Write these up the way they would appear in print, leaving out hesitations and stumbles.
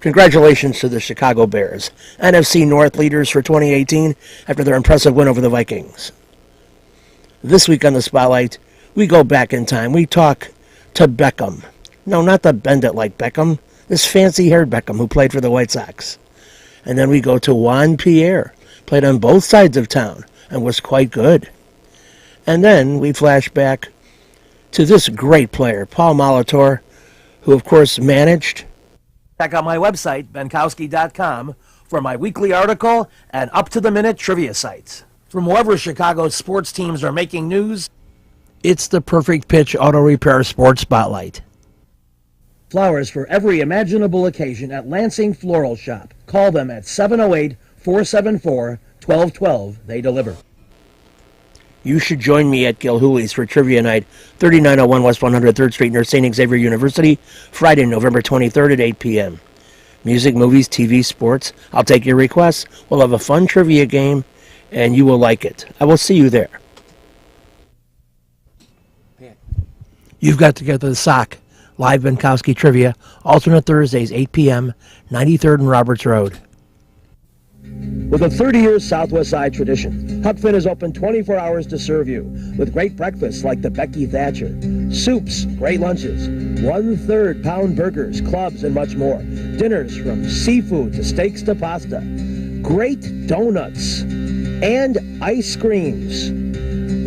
Congratulations to the Chicago Bears, NFC North leaders for 2018 after their impressive win over the Vikings. This week on the Spotlight, we go back in time. We talk to Beckham. No, not the bend it like Beckham, this fancy-haired Beckham who played for the White Sox. And then we go to Juan Pierre, played on both sides of town and was quite good. And then we flash back to this great player, Paul Molitor, who of course managed. Check out my website, benkowski.com, for my weekly article and up-to-the-minute trivia sites. From wherever Chicago's sports teams are making news, it's the Perfect Pitch Auto Repair Sports Spotlight. Flowers for every imaginable occasion at Lansing Floral Shop. Call them at 708-474-1212. They deliver. You should join me at Gilhooly's for Trivia Night, 3901 West 103rd Street near St. Xavier University, Friday, November 23rd at 8 p.m. Music, movies, TV, sports. I'll take your requests. We'll have a fun trivia game, and you will like it. I will see you there. You've got to get to the Sock. Live Benkowski Trivia, alternate Thursdays, 8 p.m., 93rd and Roberts Road. With a 30-year Southwest Side tradition, Huck Finn is open 24 hours to serve you with great breakfasts like the Becky Thatcher, soups, great lunches, 1/3 pound burgers, clubs, and much more. Dinners from seafood to steaks to pasta, great donuts, and ice creams.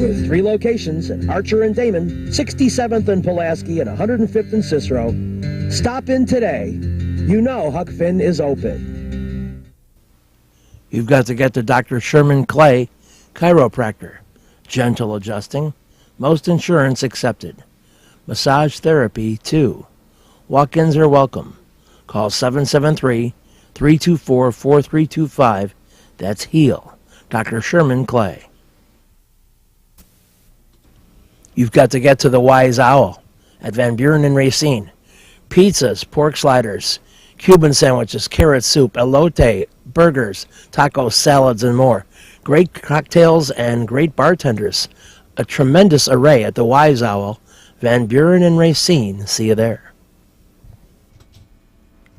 With 3 locations at Archer and Damon, 67th and Pulaski, and 105th and Cicero. Stop in today. You know Huck Finn is open. You've got to get to Dr. Sherman Clay, chiropractor. Gentle adjusting. Most insurance accepted. Massage therapy, too. Walk-ins are welcome. Call 773-324-4325. That's HEAL. Dr. Sherman Clay. You've got to get to the Wise Owl at Van Buren and Racine. Pizzas, pork sliders, Cuban sandwiches, carrot soup, elote, burgers, tacos, salads, and more. Great cocktails and great bartenders. A tremendous array at the Wise Owl, Van Buren and Racine. See you there.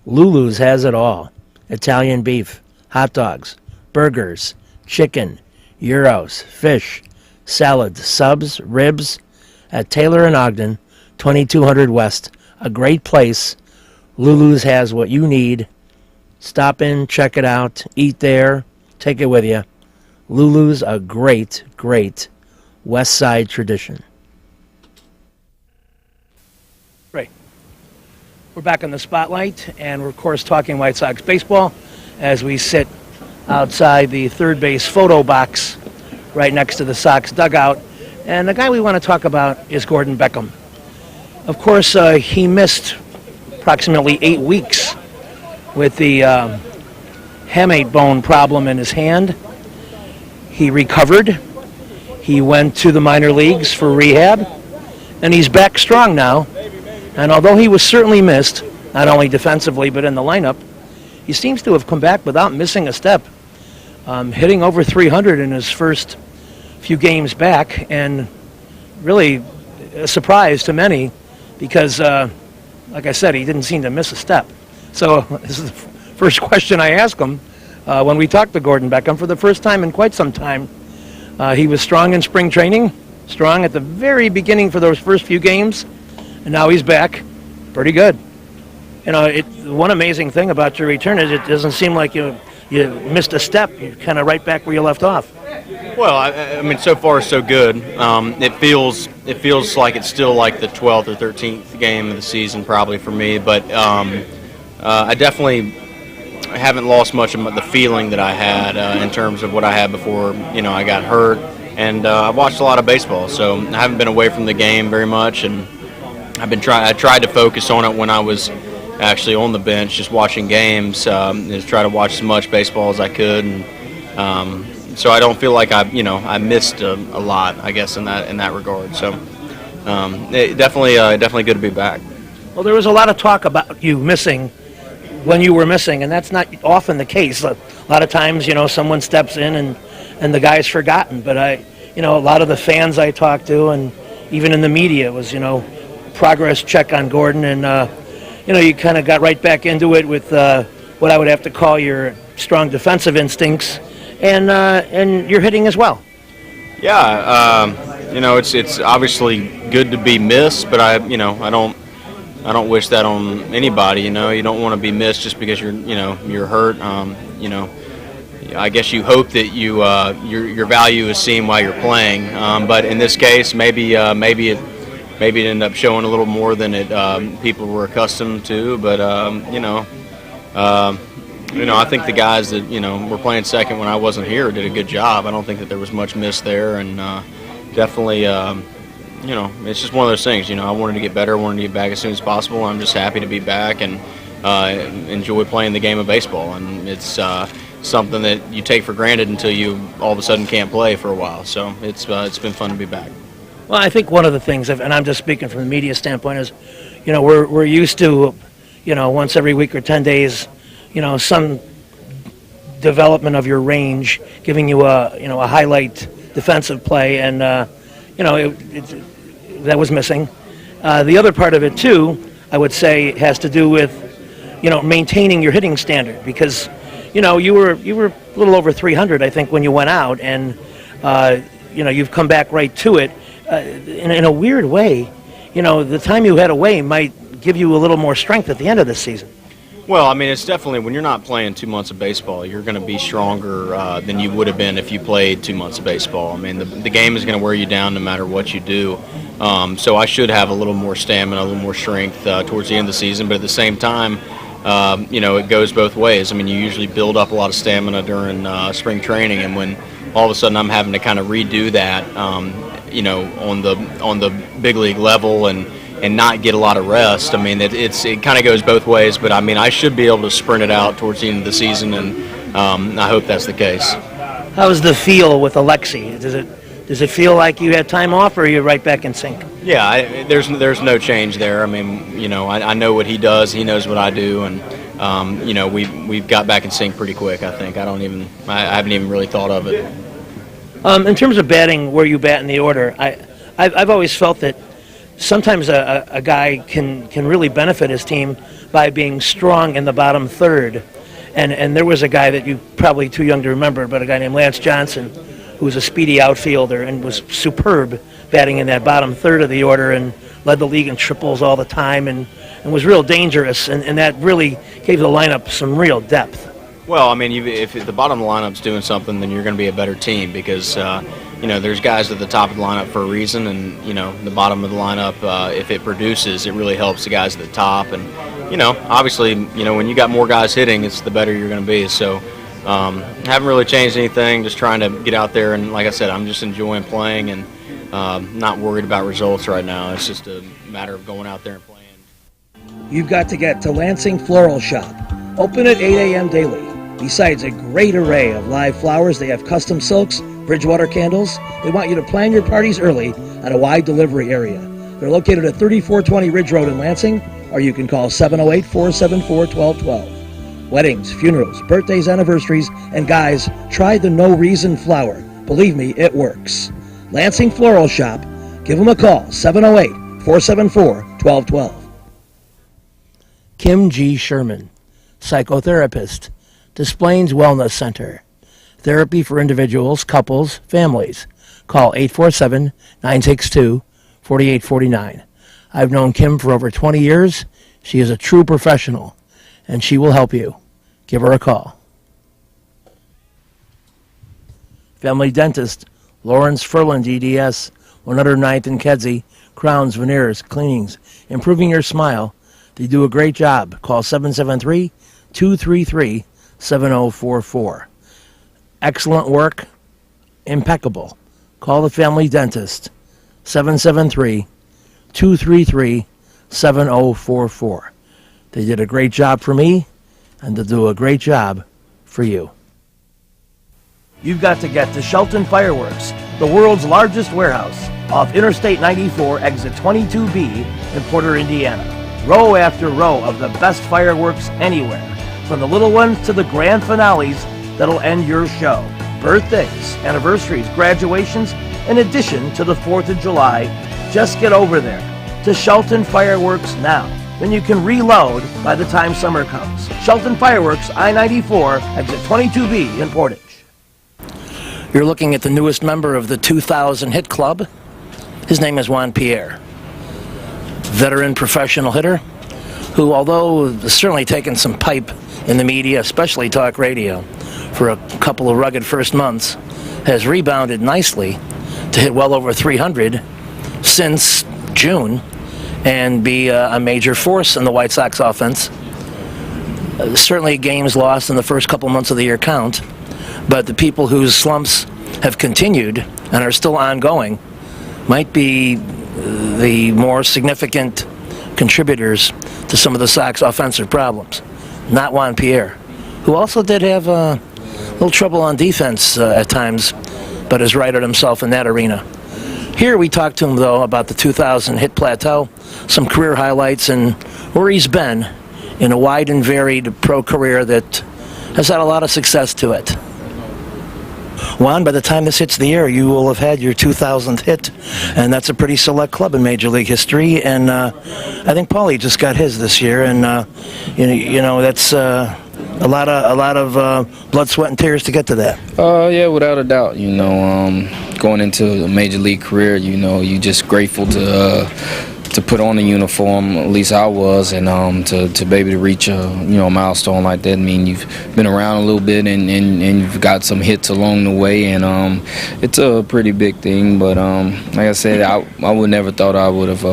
Lulu's has it all. Italian beef, hot dogs, burgers, chicken, gyros, fish, salads, subs, ribs at Taylor and Ogden, 2200 West. A great place. Lulu's has what you need. Stop in, check it out, eat there, take it with you. Lulu's, a great, great West Side tradition. Great. We're back in the Spotlight, and we're, of course, talking White Sox baseball as we sit outside the third base photo box right next to the Sox dugout. And the guy we want to talk about is Gordon Beckham. Of course, he missed approximately 8 weeks with the hamate bone problem in his hand. He recovered. He went to the minor leagues for rehab, and he's back strong now. And although he was certainly missed, not only defensively but in the lineup, he seems to have come back without missing a step, hitting over 300 in his first few games back, and really a surprise to many because like I said, he didn't seem to miss a step. So this is the first question I ask him when we talked to Gordon Beckham for the first time in quite some time. He was strong in spring training, strong at the very beginning for those first few games, and now he's back pretty good. You know, one amazing thing about your return is it doesn't seem like you missed a step. You're kind of right back where you left off. Well, I mean, so far so good. It feels like it's still like the 12th or 13th game of the season probably for me, but I definitely haven't lost much of the feeling that I had in terms of what I had before, I got hurt. And I've watched a lot of baseball, so I haven't been away from the game very much, and I tried to focus on it when I was actually on the bench, just watching games, just try to watch as much baseball as I could, and so I don't feel like I missed a lot, I guess, in that regard. So definitely good to be back. Well, there was a lot of talk about you missing when you were missing, and that's not often the case. A lot of times, someone steps in and the guy's forgotten. But a lot of the fans I talked to, and even in the media, was progress check on Gordon, and you kind of got right back into it with what I would have to call your strong defensive instincts, and you're hitting as well. Yeah, it's obviously good to be missed, but I don't wish that on anybody. You don't want to be missed just because you're hurt. I guess you hope that your value is seen while you're playing. But in this case, maybe it ended up showing a little more than people were accustomed to. But I think the guys that were playing second when I wasn't here did a good job. I don't think that there was much missed there, and definitely. It's just one of those things. I wanted to get better, wanted to get back as soon as possible. I'm just happy to be back and enjoy playing the game of baseball. And it's something that you take for granted until you all of a sudden can't play for a while. So it's been fun to be back. Well, I think one of the things, and I'm just speaking from the media standpoint, is, we're used to, once every week or 10 days, some development of your range, giving you a highlight defensive play, and that was missing. The other part of it too, I would say, has to do with maintaining your hitting standard, because you were a little over 300, I think, when you went out, and you've come back right to it. In a weird way, the time you had away might give you a little more strength at the end of this season. Well, I mean, it's definitely, when you're not playing 2 months of baseball, you're going to be stronger than you would have been if you played 2 months of baseball. I mean, the game is going to wear you down no matter what you do. So I should have a little more stamina, a little more strength towards the end of the season. But at the same time, it goes both ways. I mean, you usually build up a lot of stamina during spring training, and when all of a sudden I'm having to kind of redo that, on the big league level and not get a lot of rest. I mean, it kind of goes both ways, but I mean, I should be able to sprint it out towards the end of the season, and I hope that's the case. How's the feel with Alexi? Does it feel like you had time off, or are you right back in sync? Yeah, there's no change there. I mean, I know what he does, he knows what I do, and we've got back in sync pretty quick. I think I haven't even really thought of it. In terms of batting, where you bat in the order, I've always felt that sometimes a guy can really benefit his team by being strong in the bottom third. And there was a guy that you're probably too young to remember, but a guy named Lance Johnson, who was a speedy outfielder and was superb batting in that bottom third of the order and led the league in triples all the time and was real dangerous. And that really gave the lineup some real depth. Well, I mean, if the bottom of the lineup's doing something, then you're going to be a better team because, there's guys at the top of the lineup for a reason, and, the bottom of the lineup, if it produces, it really helps the guys at the top. And, obviously, when you got more guys hitting, it's the better you're going to be. So, haven't really changed anything, just trying to get out there. And like I said, I'm just enjoying playing and not worried about results right now. It's just a matter of going out there and playing. You've got to get to Lansing Floral Shop. Open at 8 a.m. daily. Besides a great array of live flowers, they have custom silks, Bridgewater candles. They want you to plan your parties early at a wide delivery area. They're located at 3420 Ridge Road in Lansing, or you can call 708-474-1212. Weddings, funerals, birthdays, anniversaries, and guys, try the No Reason flower. Believe me, it works. Lansing Floral Shop. Give them a call, 708-474-1212. Kim G. Sherman, psychotherapist, Des Plaines Wellness Center. Therapy for individuals, couples, families. Call 847-962-4849. I've known Kim for over 20 years. She is a true professional, and she will help you. Give her a call. Family Dentist, Lawrence Furland, EDS, 109th and Kedzie, crowns, veneers, cleanings, improving your smile. They do a great job. Call 773-233-7044. Excellent work, impeccable. Call the Family Dentist, 773-233-7044. They did a great job for me, and they'll do a great job for you. You've got to get to Shelton Fireworks, the world's largest warehouse, off Interstate 94, exit 22B in Porter, Indiana. Row after row of the best fireworks anywhere, from the little ones to the grand finales that'll end your show. Birthdays, anniversaries, graduations, in addition to the 4th of July. Just get over there to Shelton Fireworks now. then you can reload by the time summer comes. Shelton Fireworks, I-94, exit 22B in Portage. You're looking at the newest member of the 2000 Hit Club. His name is Juan Pierre. Veteran professional hitter who, although has certainly taken some pipe in the media, especially talk radio, for a couple of rugged first months, has rebounded nicely to hit well over 300 since June and be a major force in the White Sox offense. Certainly games lost in the first couple months of the year count, but the people whose slumps have continued and are still ongoing might be the more significant contributors to some of the Sox offensive problems. Not Juan Pierre, who also did have a little trouble on defense at times, but has righted himself in that arena. Here we talked to him, though, about the 2000 hit plateau, some career highlights, and where he's been in a wide and varied pro career that has had a lot of success to it. Juan, by the time this hits the air, you will have had your 2000th hit, and that's a pretty select club in Major League history. And I think Paulie just got his this year, and you know that's a lot of blood, sweat, and tears to get to that. Yeah, without a doubt. You know, going into a Major League career, you know, you just grateful to put on a uniform, at least I was, and to be able to reach a milestone like that. I mean, you've been around a little bit and you've got some hits along the way, and it's a pretty big thing. But like I said, I would never thought I would have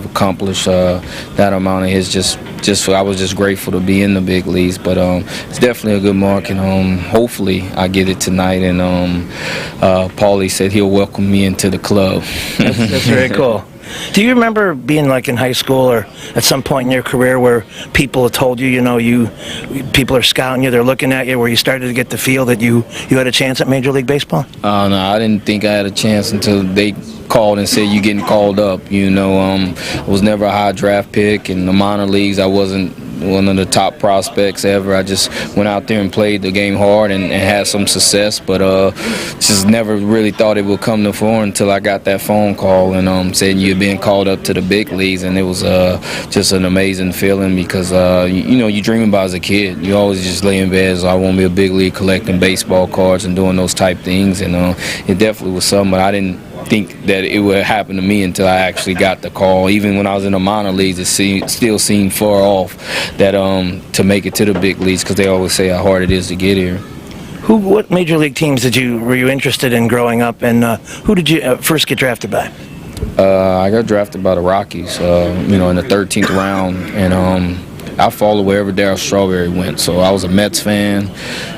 accomplished that amount of hits. Just I was just grateful to be in the big leagues. But it's definitely a good mark, and hopefully I get it tonight. And Paulie said he'll welcome me into the club. That's very cool. Do you remember being like in high school or at some point in your career where people have told you, people are scouting you, they're looking at you, where you started to get the feel that you had a chance at Major League Baseball? No, I didn't think I had a chance until they called and said you're getting called up. You know, I was never a high draft pick. In the minor leagues, I wasn't one of the top prospects ever. I just went out there and played the game hard and had some success, but just never really thought it would come to fore until I got that phone call and saying you're being called up to the big leagues. And it was just an amazing feeling because you dream about as a kid. You always just lay in bed, so I want to be a big league collecting baseball cards and doing those type things, and it definitely was something, but I didn't think that it would happen to me until I actually got the call. Even when I was in the minor leagues, it still seemed far off that to make it to the big leagues, because they always say how hard it is to get here. What major league teams were you interested in growing up, and who did you first get drafted by? I got drafted by the Rockies, in the 13th round, and I followed wherever Darryl Strawberry went. So I was a Mets fan,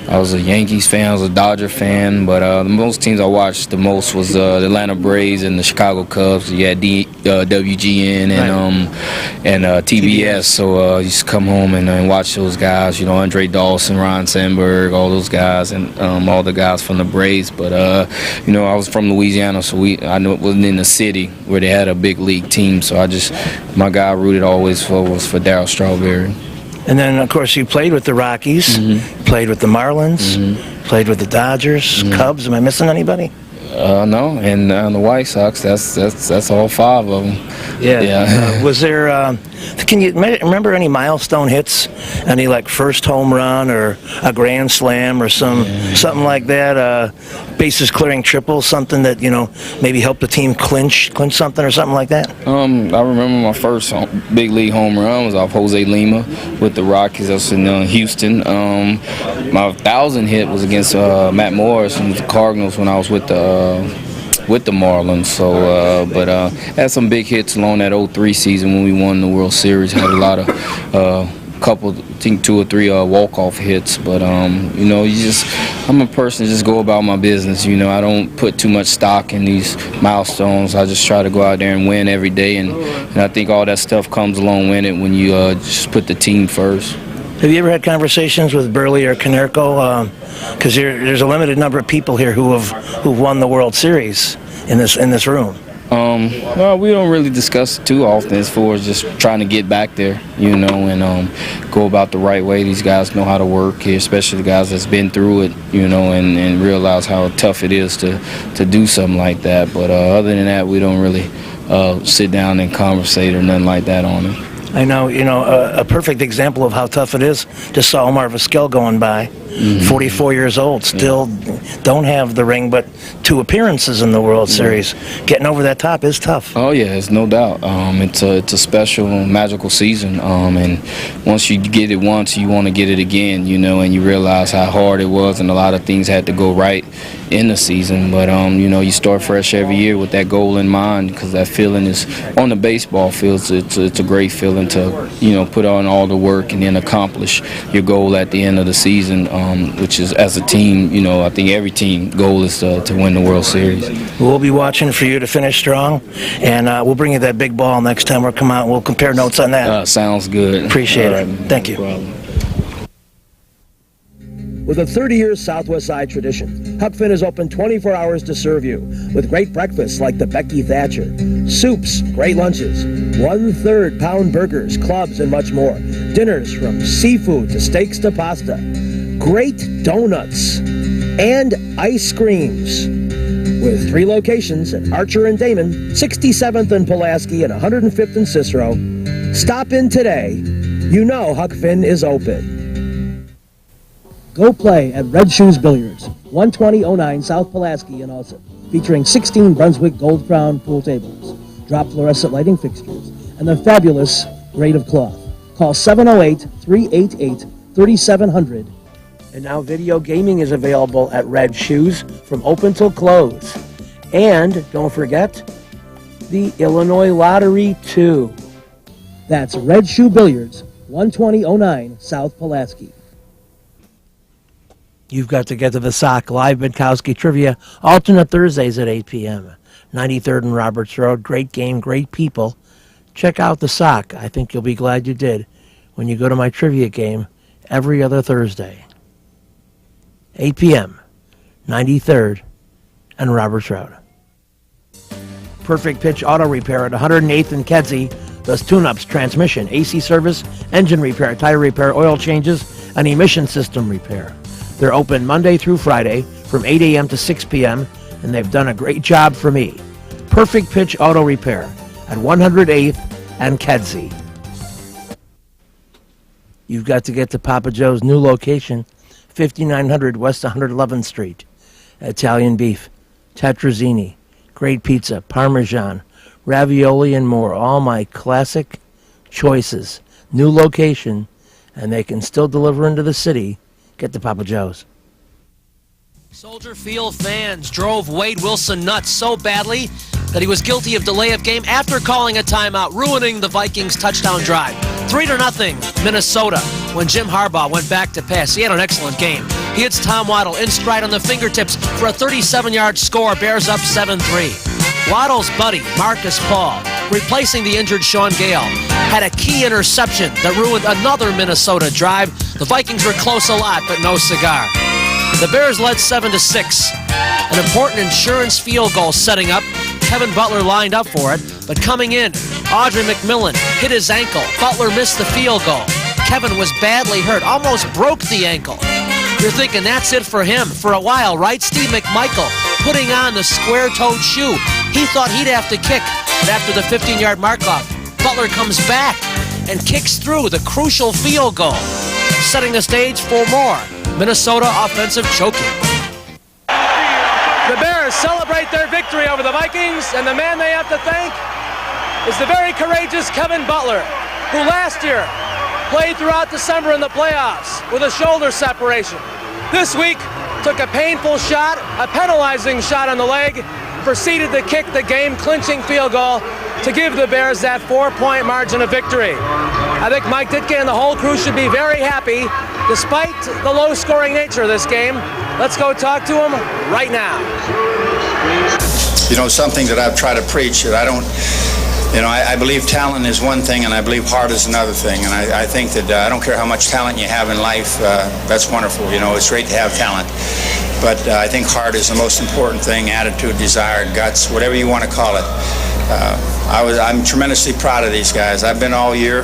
I was a Yankees fan, I was a Dodger fan, but the most teams I watched the most was the Atlanta Braves and the Chicago Cubs. You had WGN and TBS. So I used to come home and watch those guys, Andre Dawson, Ron Sandberg, all those guys, and all the guys from the Braves. But I was from Louisiana, so I knew it wasn't in the city where they had a big league team. So my guy I rooted always for was for Darryl Strawberry. And then, of course, you played with the Rockies, played with the Marlins, played with the Dodgers, Cubs. Am I missing anybody? No, and the White Sox. That's all 5 of them. Yeah. Was there? Can you remember any milestone hits? Any like first home run or a grand slam or something like that? Bases clearing triple, something that maybe helped the team clinch something or something like that. I remember my first big league home run was off Jose Lima with the Rockies. I was in Houston. My 1000 hit was against Matt Morris from the Cardinals when I was with the Marlins. So, but had some big hits along that 03 season when we won the World Series. Had a lot of couple, I think 2 or 3 walk-off hits. But I'm a person that just go about my business. I don't put too much stock in these milestones. I just try to go out there and win every day, and I think all that stuff comes along with it when you just put the team first. Have you ever had conversations with Burley or Konerko? Because there's a limited number of people here who've won the World Series in this room. Well, we don't really discuss it too often as far as just trying to get back there, and go about the right way. These guys know how to work here, especially the guys that's been through it, and realize how tough it is to do something like that. But other than that, we don't really sit down and conversate or nothing like that on it. I know, a perfect example of how tough it is. Just saw Omar Vizquel going by, 44 years old, still don't have the ring, but 2 appearances in the World Series. Getting over that top is tough. Oh yeah, it's no doubt. It's a special, magical season, and once you get it once, you want to get it again, and you realize how hard it was, and a lot of things had to go right in the season. But you start fresh every year with that goal in mind, because that feeling is on the baseball field. It's a great feeling to put on all the work and then accomplish your goal at the end of the season, which is, as a team, I think every team goal is to win the World Series. We'll be watching for you to finish strong, and we'll bring you that big ball next time we'll come out and we'll compare notes on that. Sounds good. Appreciate it. Thank you. No problem. With a 30-year Southwest Side tradition, Huck Finn is open 24 hours to serve you with great breakfasts like the Becky Thatcher, soups, great lunches, 1/3 pound burgers, clubs, and much more. Dinners from seafood to steaks to pasta, great donuts, and ice creams. With 3 locations at Archer and Damon, 67th and Pulaski, and 105th and Cicero. Stop in today. You know Huck Finn is open. Go play at Red Shoes Billiards, 12009 South Pulaski in Alsip, featuring 16 Brunswick Gold Crown pool tables, drop fluorescent lighting fixtures, and the fabulous grade of cloth. Call 708-388-3700. And now video gaming is available at Red Shoes from open till close. And don't forget the Illinois Lottery, too. That's Red Shoe Billiards, 12009 South Pulaski. You've got to get to the Sock Live Minkowski Trivia, alternate Thursdays at 8 p.m. 93rd and Roberts Road. Great game, great people. Check out the Sock. I think you'll be glad you did when you go to my trivia game every other Thursday. 8 p.m., 93rd and Roberts Road. Perfect Pitch Auto Repair at 108th and Kedzie does tune-ups, transmission, AC service, engine repair, tire repair, oil changes, and emission system repair. They're open Monday through Friday from 8 a.m. to 6 p.m., and they've done a great job for me. Perfect Pitch Auto Repair at 108th and Kedzie. You've got to get to Papa Joe's new location, 5900 West 111th Street. Italian beef, tetrazzini, great pizza, Parmesan, ravioli, and more. All my classic choices. New location, and they can still deliver into the city. Get to Papa Joe's. Soldier Field fans drove Wade Wilson nuts so badly that he was guilty of delay of game after calling a timeout, ruining the Vikings' touchdown drive. 3-0 Minnesota when Jim Harbaugh went back to pass. He had an excellent game. He hits Tom Waddle in stride on the fingertips for a 37-yard score. Bears up 7-3. Waddle's buddy, Marcus Paul, replacing the injured Sean Gale, had a key interception that ruined another Minnesota drive. The Vikings were close a lot, but no cigar. The Bears led 7-6. An important insurance field goal setting up. Kevin Butler lined up for it, but coming in, Audrey McMillan hit his ankle. Butler missed the field goal. Kevin was badly hurt, almost broke the ankle. You're thinking that's it for him for a while, right? Steve McMichael putting on the square-toed shoe. He thought he'd have to kick, but after the 15-yard mark-off, Butler comes back and kicks through the crucial field goal, setting the stage for more Minnesota offensive choking. The Bears celebrate their victory over the Vikings, and the man they have to thank is the very courageous Kevin Butler, who last year played throughout December in the playoffs with a shoulder separation. This week, took a painful shot, a penalizing shot on the leg, proceeded to kick the game-clinching field goal to give the Bears that 4-point margin of victory. I think Mike Ditka and the whole crew should be very happy, despite the low-scoring nature of this game. Let's go talk to him right now. You know, something that I've tried to preach, that I don't, I believe talent is one thing and I believe heart is another thing. And I think that I don't care how much talent you have in life, that's wonderful. It's great to have talent. But I think heart is the most important thing, attitude, desire, guts, whatever you want to call it. I'm tremendously proud of these guys. I've been all year.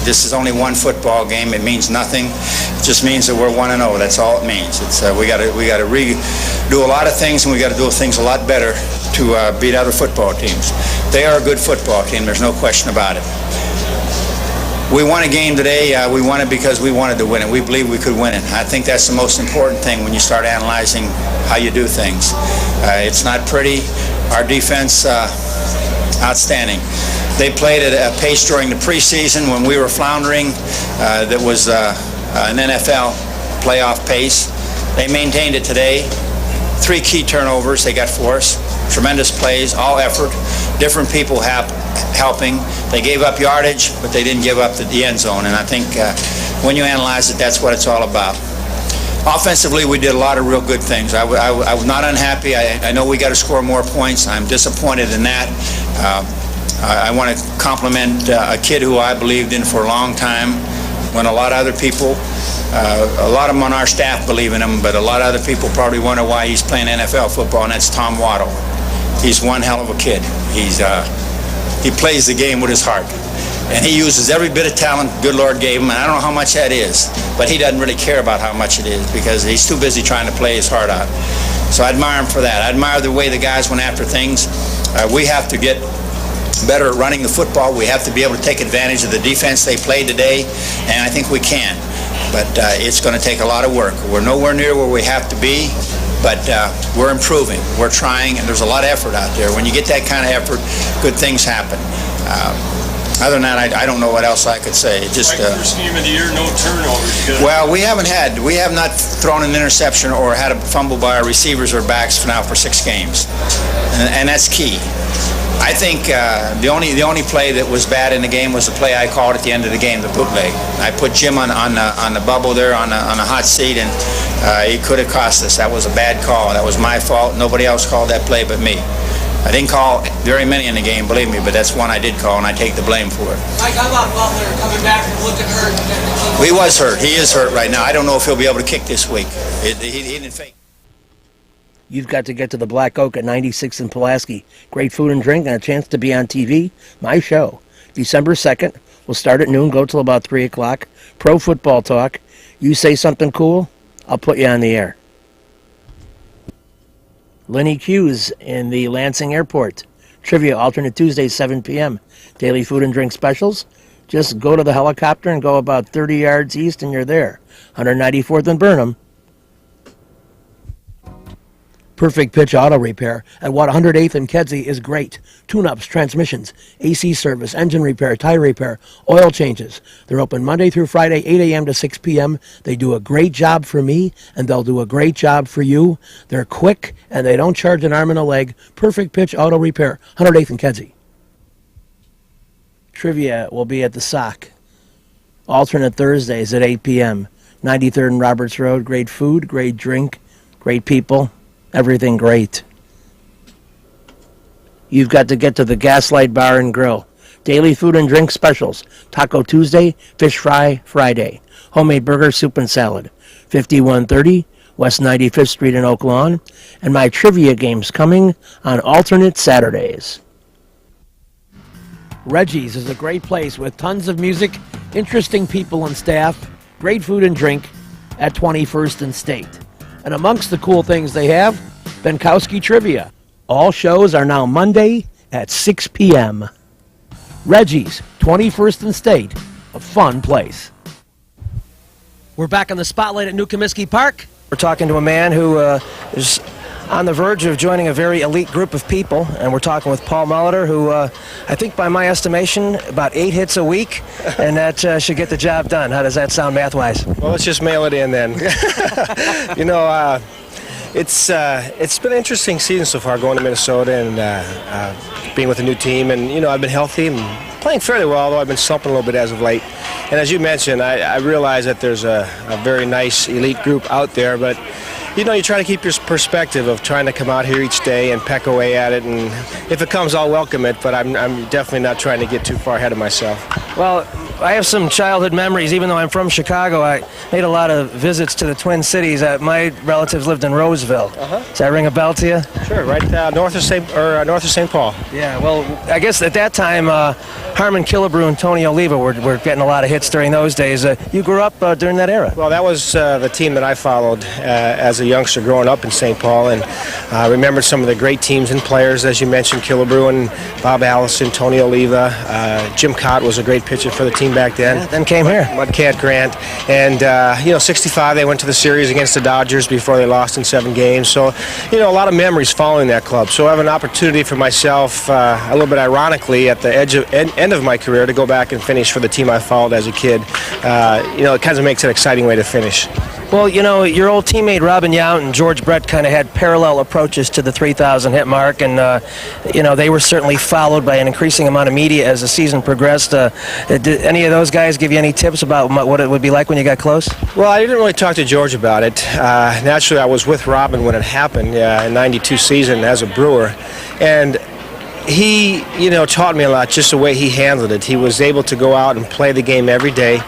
This is only one football game. It means nothing. It just means that we're 1-0. That's all it means. It's we got to redo a lot of things, and we got to do things a lot better to beat other football teams. They are a good football team. There's no question about it. we won a game today. We won it because we wanted to win it. We believe we could win it. I think that's the most important thing when you start analyzing how you do things. It's not pretty. Our defense, outstanding. They played at a pace during the preseason when we were floundering that was an NFL playoff pace. They maintained it today. 3 key turnovers they got for us. Tremendous plays, all effort. Different people helping. They gave up yardage, but they didn't give up the end zone. And I think when you analyze it, that's what it's all about. Offensively, we did a lot of real good things. I was not unhappy. I know we got to score more points. I'm disappointed in that. I want to compliment a kid who I believed in for a long time, when a lot of other people, a lot of them on our staff believe in him, but a lot of other people probably wonder why he's playing NFL football, and that's Tom Waddle. He's one hell of a kid. He plays the game with his heart. And he uses every bit of talent good Lord gave him, and I don't know how much that is, but he doesn't really care about how much it is because he's too busy trying to play his heart out. So I admire him for that. I admire the way the guys went after things. We have to get better at running the football. We have to be able to take advantage of the defense they played today, and I think we can. But it's going to take a lot of work. We're nowhere near where we have to be, but we're improving. We're trying, and there's a lot of effort out there. When you get that kind of effort, good things happen. Other than that, I don't know what else I could say. Just first game of the year, no turnovers. Good. Well, we have not thrown an interception or had a fumble by our receivers or backs now for 6 games, and that's key. I think the only play that was bad in the game was the play I called at the end of the game, the bootleg. I put Jim on the bubble there on a hot seat, and he could have cost us. That was a bad call. That was my fault. Nobody else called that play but me. I didn't call very many in the game, believe me, but that's one I did call, and I take the blame for it. Mike, how about Butler coming back and looking hurt? He was hurt. He is hurt right now. I don't know if he'll be able to kick this week. He didn't fake. You've got to get to the Black Oak at 96 in Pulaski. Great food and drink and a chance to be on TV. My show. December 2nd. We'll start at noon, go till about 3 o'clock. Pro football talk. You say something cool, I'll put you on the air. Lenny Q's in the Lansing Airport. Trivia, alternate Tuesday, 7 p.m. Daily food and drink specials. Just go to the helicopter and go about 30 yards east and you're there. 194th and Burnham. Perfect Pitch Auto Repair at 108th and Kedzie is great. Tune-ups, transmissions, AC service, engine repair, tire repair, oil changes. They're open Monday through Friday, 8 a.m. to 6 p.m. They do a great job for me, and they'll do a great job for you. They're quick, and they don't charge an arm and a leg. Perfect Pitch Auto Repair, 108th and Kedzie. Trivia will be at the Sock. Alternate Thursdays at 8 p.m. 93rd and Roberts Road. Great food, great drink, great people. Everything great. You've got to get to the Gaslight Bar and Grill. Daily food and drink specials. Taco Tuesday, fish fry Friday. Homemade burger, soup, and salad. 5130 West 95th Street in Oak Lawn. And my trivia games coming on alternate Saturdays. Reggie's is a great place with tons of music, interesting people and staff, great food and drink at 21st and State. And amongst the cool things they have, Benkowski Trivia. All shows are now Monday at 6 p.m. Reggie's, 21st and State, a fun place. We're back on the spotlight at New Comiskey Park. We're talking to a man who is on the verge of joining a very elite group of people, and we're talking with Paul Molitor, who I think by my estimation, about 8 hits a week, and that should get the job done. How does that sound math-wise? Well, let's just mail it in then. You know, it's been an interesting season so far, going to Minnesota and being with a new team, and you know, I've been healthy and playing fairly well, although I've been slumping a little bit as of late. And as you mentioned, I realize that there's a very nice elite group out there, but you know, you try to keep your perspective of trying to come out here each day and peck away at it, and if it comes, I'll welcome it, but I'm definitely not trying to get too far ahead of myself. Well, I have some childhood memories. Even though I'm from Chicago, I made a lot of visits to the Twin Cities. My relatives lived in Roseville. Does that ring a bell to you? Sure, right north of St. Paul. Yeah, well, I guess at that time, Harmon Killebrew and Tony Oliva were getting a lot of hits during those days. You grew up during that era. Well, that was the team that I followed as a youngster growing up in St. Paul, and I remember some of the great teams and players, as you mentioned, Killebrew and Bob Allison, Tony Oliva. Jim Cott was a great pitcher for the team back then. Yeah, then came here. Mudcat Grant. And, 65, they went to the series against the Dodgers before they lost in 7 games. So, a lot of memories following that club. So I have an opportunity for myself, a little bit ironically, at the end of my career to go back and finish for the team I followed as a kid. It kind of makes an exciting way to finish. Well, your old teammate Robin Yount and George Brett kind of had parallel approaches to the 3,000 hit mark, and they were certainly followed by an increasing amount of media as the season progressed. Did any of those guys give you any tips about what it would be like when you got close? Well, I didn't really talk to George about it. Naturally, I was with Robin when it happened in '92 season as a Brewer, and he, taught me a lot, just the way he handled it. He was able to go out and play the game every day,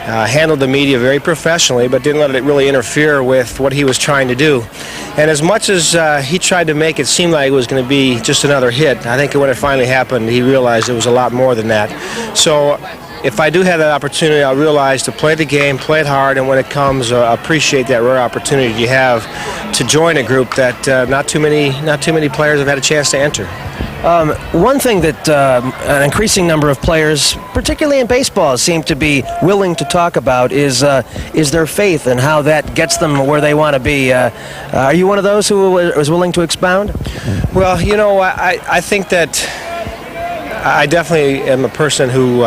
handled the media very professionally, but didn't let it really interfere with what he was trying to do. And as much as he tried to make it seem like it was going to be just another hit, I think when it finally happened, he realized it was a lot more than that. So if I do have that opportunity, I'll realize to play the game, play it hard, and when it comes, appreciate that rare opportunity you have to join a group that not too many players have had a chance to enter. One thing that an increasing number of players, particularly in baseball, seem to be willing to talk about is their faith and how that gets them where they want to be. Are you one of those who is willing to expound? Well, I think that I definitely am a person who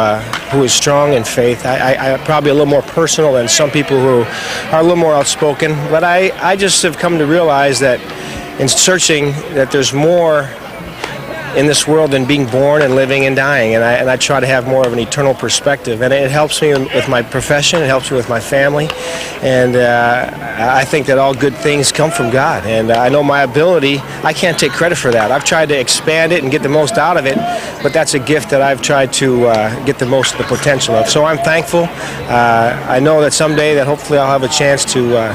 is strong in faith. I'm probably a little more personal than some people who are a little more outspoken. But I just have come to realize that in searching that there's more in this world than being born and living and dying, and I try to have more of an eternal perspective, and it helps me with my profession, it helps me with my family, and I think that all good things come from God, and I know my ability, I can't take credit for that. I've tried to expand it and get the most out of it, but that's a gift that I've tried to get the most of the potential of. So I'm thankful. I know that someday that hopefully I'll have a chance to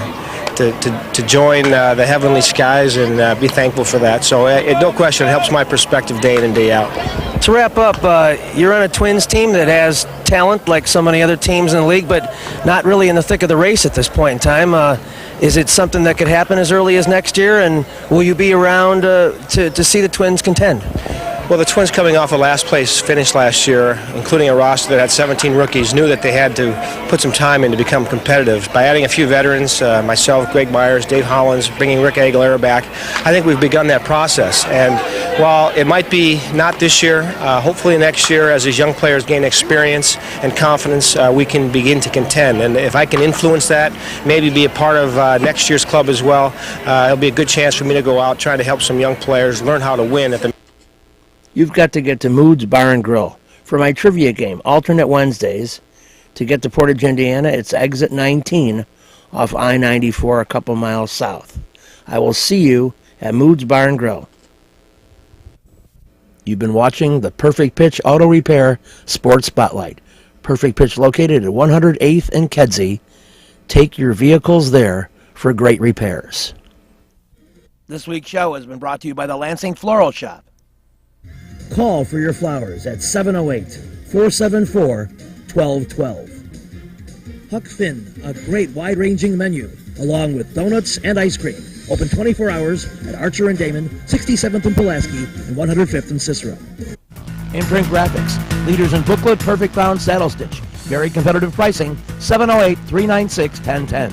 join the heavenly skies and be thankful for that. So no question, it helps my perspective day in and day out. To wrap up, you're on a Twins team that has talent like so many other teams in the league, but not really in the thick of the race at this point in time. Is it something that could happen as early as next year, and will you be around to see the Twins contend? Well, the Twins, coming off a last place finish last year, including a roster that had 17 rookies, knew that they had to put some time in to become competitive. By adding a few veterans, myself, Greg Myers, Dave Hollins, bringing Rick Aguilera back, I think we've begun that process. And while it might be not this year, hopefully next year, as these young players gain experience and confidence, we can begin to contend. And if I can influence that, maybe be a part of next year's club as well, it'll be a good chance for me to go out, try to help some young players learn how to win at the You've got to get to Mood's Bar and Grill for my trivia game, alternate Wednesdays. To get to Portage, Indiana, it's exit 19 off I-94 a couple miles south. I will see you at Mood's Bar and Grill. You've been watching the Perfect Pitch Auto Repair Sports Spotlight. Perfect Pitch located at 108th and Kedzie. Take your vehicles there for great repairs. This week's show has been brought to you by the Lansing Floral Shop. Call for your flowers at 708-474-1212. Huck Finn, a great wide-ranging menu, along with donuts and ice cream. Open 24 hours at Archer and Damon, 67th and Pulaski, and 105th and Cicero. Imprint Graphics, leaders in booklet, perfect bound saddle stitch. Very competitive pricing, 708-396-1010.